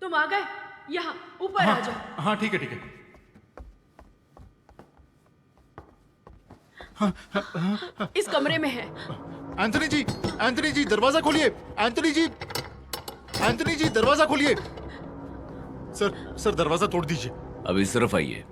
तुम आ गए? यहाँ ऊपर आ जाओ। हाँ ठीक है ठीक है। इस कमरे में है। एंथनी जी दरवाजा खोलिए। एंथनी जी दरवाजा खोलिए। सर दरवाजा तोड़ दीजिए। अभी सिर्फ आइए।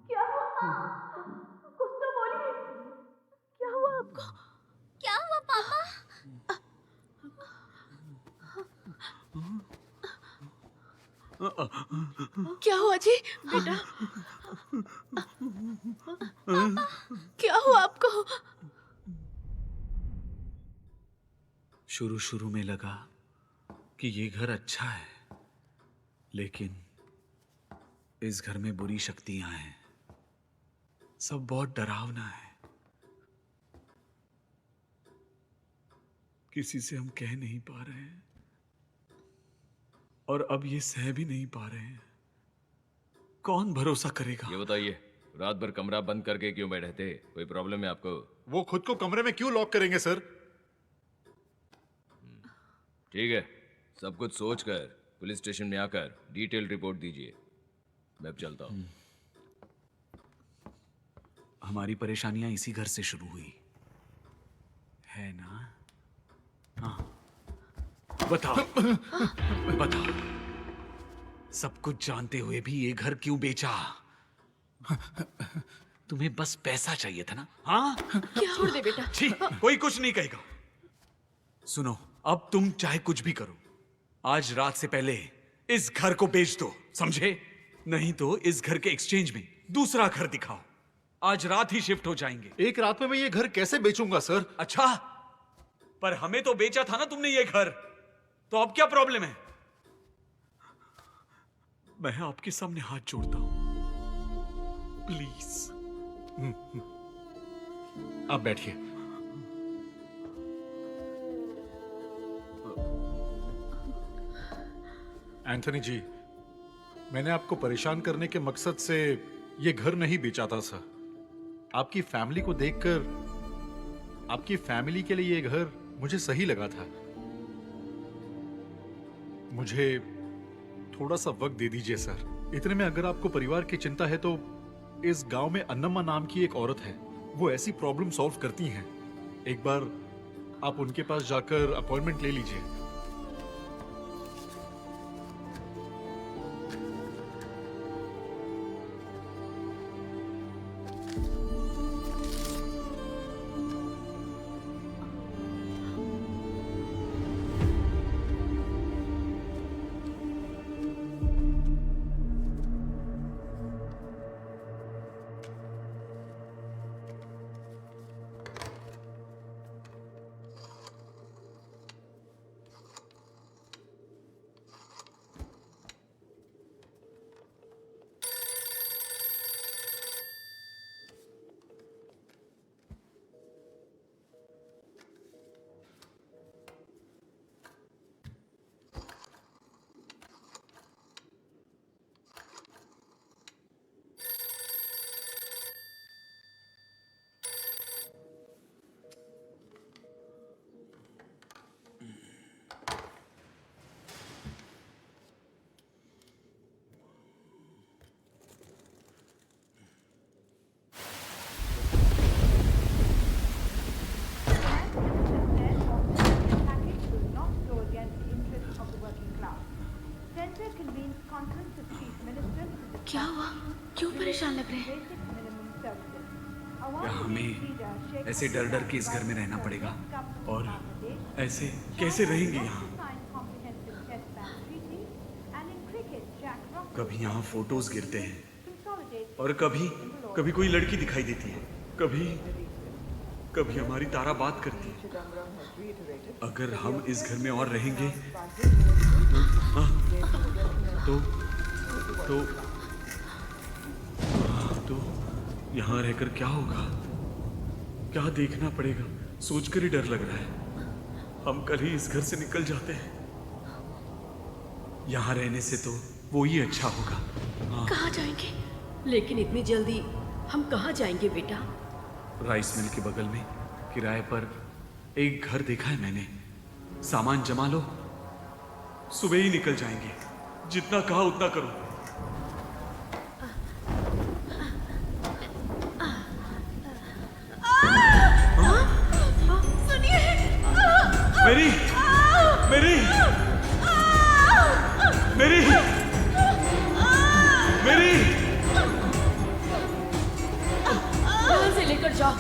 क्या हुआ? कुछ तो बोलिए। क्या हुआ आपको? क्या हुआ पापा? क्या हुआ जी बेटा? क्या हुआ आपको? शुरू में लगा कि ये घर अच्छा है, लेकिन इस घर में बुरी शक्तियां हैं। सब बहुत डरावना है। किसी से हम कह नहीं पा रहे हैं और अब ये सह भी नहीं पा रहे हैं। कौन भरोसा करेगा? ये बताइए, रात भर कमरा बंद करके क्यों बैठे थे? कोई प्रॉब्लम है आपको? वो खुद को कमरे में क्यों लॉक करेंगे सर? ठीक है, सब कुछ सोचकर पुलिस स्टेशन में आकर डिटेल रिपोर्ट दीजिए। मैं अब चलता हूँ। हमारी परेशानियां इसी घर से शुरू हुई है ना? हाँ, बताओ बताओ, सब कुछ जानते हुए भी ये घर क्यों बेचा? तुम्हें बस पैसा चाहिए था ना? हाँ, क्या छोड़ दे बेटा। ठीक, कोई कुछ नहीं कहेगा। सुनो, अब तुम चाहे कुछ भी करो, आज रात से पहले इस घर को बेच दो, समझे? नहीं तो इस घर के एक्सचेंज में दूसरा घर दिखाओ। आज रात ही शिफ्ट हो जाएंगे। एक रात में मैं ये घर कैसे बेचूंगा सर? अच्छा, पर हमें तो बेचा था ना तुमने ये घर, तो अब क्या प्रॉब्लम है? मैं आपके सामने हाथ जोड़ता हूं, प्लीज। आप बैठिए। एंथनी जी, मैंने आपको परेशान करने के मकसद से ये घर नहीं बेचा था सर। आपकी फैमिली को देखकर, आपकी फैमिली के लिए ये घर मुझे सही लगा था। मुझे थोड़ा सा वक्त दे दीजिए सर। इतने में अगर आपको परिवार की चिंता है तो इस गांव में अन्नम्मा नाम की एक औरत है, वो ऐसी प्रॉब्लम सॉल्व करती हैं। एक बार आप उनके पास जाकर अपॉइंटमेंट ले लीजिए। क्या हुआ? क्यों परेशान लग रहे हैं? क्या हमें ऐसे डर डर के इस घर में रहना पड़ेगा? और ऐसे कैसे रहेंगे यहाँ? कभी यहाँ फोटोज गिरते हैं और कभी कभी कोई लड़की दिखाई देती है, कभी कभी हमारी तारा बात करती है। अगर हम इस घर में और रहेंगे तो यहाँ रहकर क्या होगा? क्या देखना पड़ेगा? सोचकर ही डर लग रहा है। हम कल ही इस घर से निकल जाते हैं। यहाँ रहने से तो वो ही अच्छा होगा। कहाँ जाएंगे? लेकिन इतनी जल्दी हम कहाँ जाएंगे बेटा? राइस मिल के बगल में किराए पर एक घर देखा है मैंने। सामान जमा लो, सुबह ही निकल जाएंगे। जितना कहा उतना करो। मेरी मेरी मेरी मेरी यहाँ से लेकर जाओ।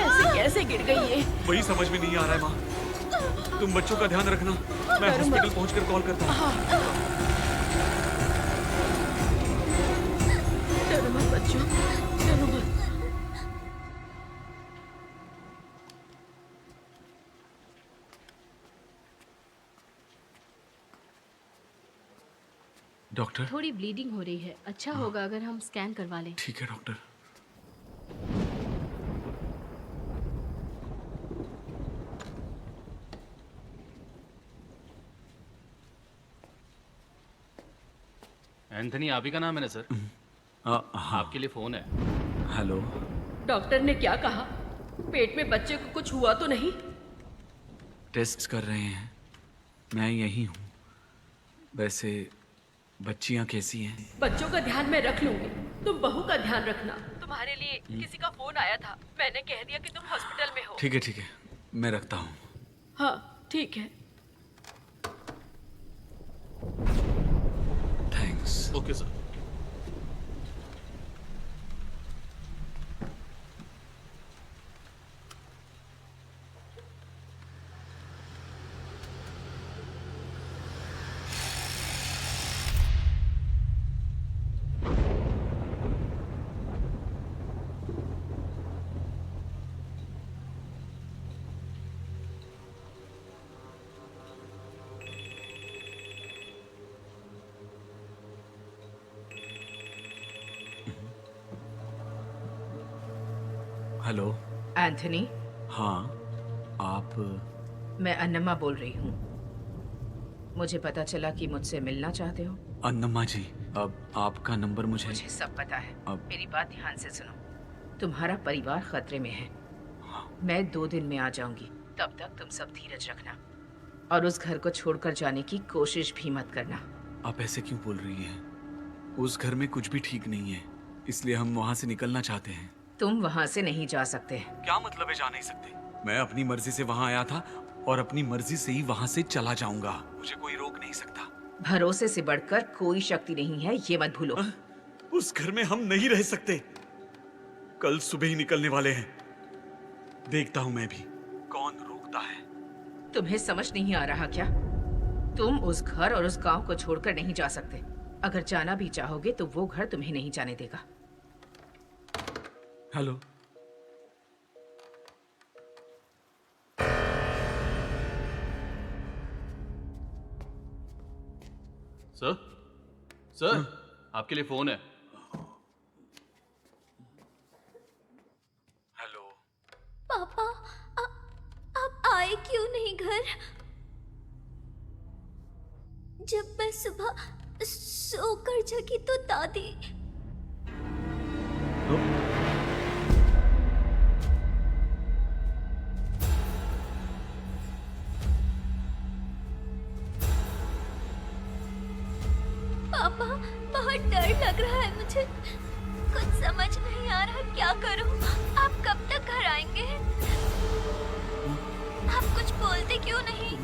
ऐसे कैसे गिर गई ये? वही समझ में नहीं आ रहा है माँ। तुम बच्चों का ध्यान रखना, मैं हॉस्पिटल पहुंचकर कॉल करता हूँ। डरो मत बच्चों, डरो मत। डॉक्टर? थोड़ी ब्लीडिंग हो रही है। अच्छा होगा अगर हम स्कैन करवा लें। ठीक है डॉक्टर। एंथनी आप ही का नाम है ना सर? हाँ। आपके लिए फोन है। हेलो। डॉक्टर ने क्या कहा? पेट में बच्चे को कुछ हुआ तो नहीं? टेस्ट कर रहे हैं, मैं यही हूँ। वैसे बच्चियाँ कैसी हैं? बच्चों का ध्यान मैं रख लूंगी, तुम बहू का ध्यान रखना। तुम्हारे लिए किसी का फोन आया था, मैंने कह दिया कि तुम हॉस्पिटल में हो। ठीक है, मैं रखता हूँ। हाँ ठीक है। Thanks. Okay sir. Hello. Anthony, हाँ, आप? मैं अन्नमा बोल रही हूँ। मुझे पता चला कि मुझसे मिलना चाहते हो। अन्नमा जी, अब आपका नंबर मुझे सब पता है। अब मेरी बात ध्यान से सुनो। तुम्हारा परिवार खतरे में है। मैं 2 दिन में आ जाऊंगी, तब तक तुम सब धीरज रखना और उस घर को छोड़कर जाने की कोशिश भी मत करना। आप ऐसे क्यों बोल रही हैं? उस घर में कुछ भी ठीक नहीं है, इसलिए हम वहाँ से निकलना चाहते हैं। तुम वहाँ से नहीं जा सकते। क्या मतलब है जा नहीं सकते? मैं अपनी मर्जी से वहाँ आया था और अपनी मर्जी से ही वहाँ से चला जाऊंगा। मुझे कोई रोक नहीं सकता। भरोसे से बढ़कर कोई शक्ति नहीं है, ये मत भूलो। उस घर में हम नहीं रह सकते। कल सुबह ही निकलने वाले हैं। देखता हूँ मैं भी कौन रोकता है। तुम्हें समझ नहीं आ रहा क्या? तुम उस घर और उस गांव को छोड़कर नहीं जा सकते। अगर जाना भी चाहोगे तो वो घर तुम्हें नहीं जाने देगा। हेलो। सर, सर, आपके लिए फोन है। हेलो। पापा आप आए क्यों नहीं घर? जब मैं सुबह सोकर जगी तो दादी पापा बहुत डर लग रहा है मुझे। कुछ समझ नहीं आ रहा क्या करूं। आप कब तक घर आएंगे? आप कुछ बोलते क्यों नहीं?